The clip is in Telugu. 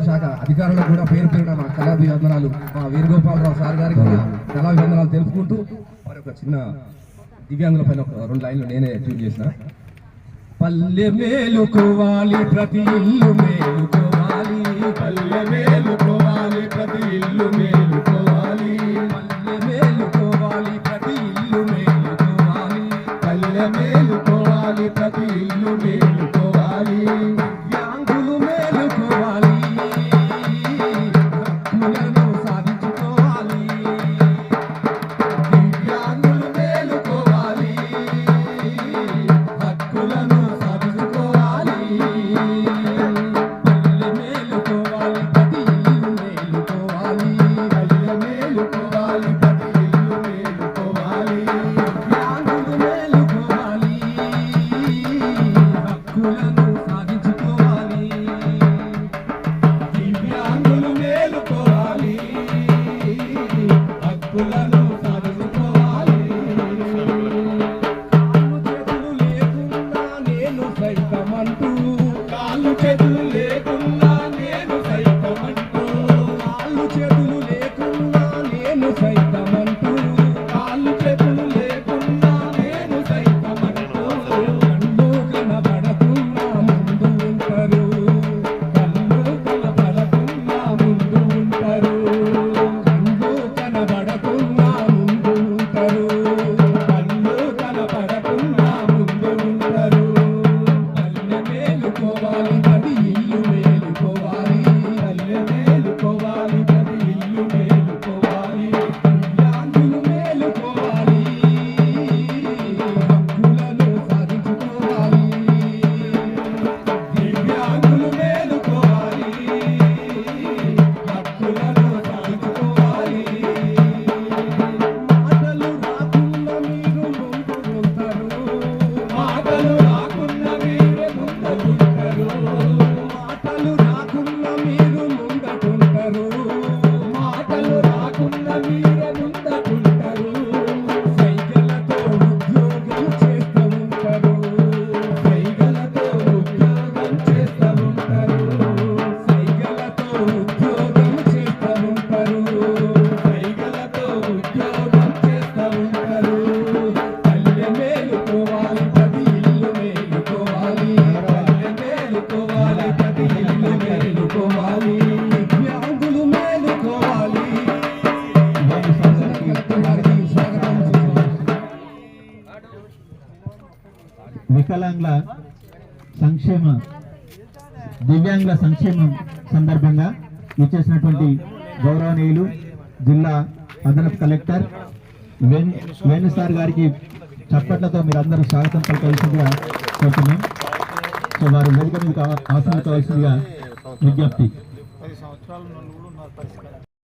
శాఖ అధికారులకు కూడా పేరు పేరున మా కళాభివందనాలు, మా వేణుగోపాలరావు సార్ గారికి కూడా కళాభివందనాలు తెలుపుకుంటూ మరి ఒక చిన్న దివ్యాంగుల పైన ఒక 2 లైన్లు నేనే ట్యూన్ చేసిన. పల్లె మేలుకోవాలి ప్రతి ఇల్లు మేలుకోవాలి, పల్లె మేలుకోవాలి ప్రతి ఇల్లు మేలుకోవాలి, పల్లె మేలుకోవాలి ప్రతి ఇల్లు మేలుకోవాలి, పల్లె మేలుకోవాలి ప్రతి ఇల్లు మేలుకోవాలి, దివ్యాంగులు మేలుకోవాలి, హక్కులను సాధించుకోవాలి, దివ్యాంగులు మేలుకోవాలి, హక్కులను సాధించుకోవాలి, పల్లె మేలుకోవాలి ప్రతి ఇల్లు మేలుకోవాలి, పల్లె మేలుకోవాలి ప్రతి ఇల్లు మేలుకోవాలి, దివ్యాంగులు మేలుకోవాలి, హక్కులను సాధించుకోవాలి, దివ్యాంగులు మేలుకోవాలి, హక్కులను సాధించుకోవాలి. కాళ్ళు చేతులు లేకున్నా నేను సైతమంటూ, కాళ్ళు చేతులు లేకున్నా నేను సైతమంటూ, కాళ్ళు చేతులు లేకున్నా నేను సైతమంటూ, కళ్ళు కనబడకున్నా ముందు ఉంటారు, కళ్ళు కనబడకున్నా ముందు ఉంటారు, కళ్ళు కనబడకున్నా ముందు ఉంటారు, కళ్ళు కనబడకున్నా ముందు ఉంటారు, పల్లె మేలుకోవాలి ప్రతి ఇల్లు మేలుకోవాలి, పల్లె మేలుకోవాలి ప్రతి ఇల్లు మేలుకోవాలి, దివ్యాంగులు మేలుకోవాలి, హక్కులను సాధించుకోవాలి, దివ్యాంగులు మేలుకోవాలి, హక్కులను సాధించుకోవాలి. మాటలు రాకున్న మీరు ముందుంటారు, మాటలు రాకున్న మీరు ముందుంటారు, మాటలు రాకున్న మీరే ముందుంటారు, సైగలతో ఉద్యోగం చేస్తూ ఉంటారు, సైగలతో ఉద్యోగం చేస్తూ ఉంటారు, సైగలతో ఉద్యోగం చేస్తూ ఉంటారు, సైగలతో ఉద్యోగం చేస్తూ ఉంటారు, పల్లె మేలుకోవాలి ప్రతి ఇల్లు మేలుకోవాలి, పల్లె మేలుకోవాలి ప్రతి ఇల్లు మేలుకోవాలి, దివ్యాంగులు మేలుకోవాలి. వికలాంగుల సంక్షేమ దివ్యాంగుల సంక్షేమం సందర్భంగా ఇచ్చేసినటువంటి గౌరవనీయులు జిల్లా అదనపు కలెక్టర్ వేణు సార్ గారికి చప్పట్లతో మీరు అందరూ స్వాగతం పలకవలసిందిగా కోరుతున్నాం. సో వారు వేదిక మీద ఆసనం కావాల్సిందిగా విజ్ఞప్తి.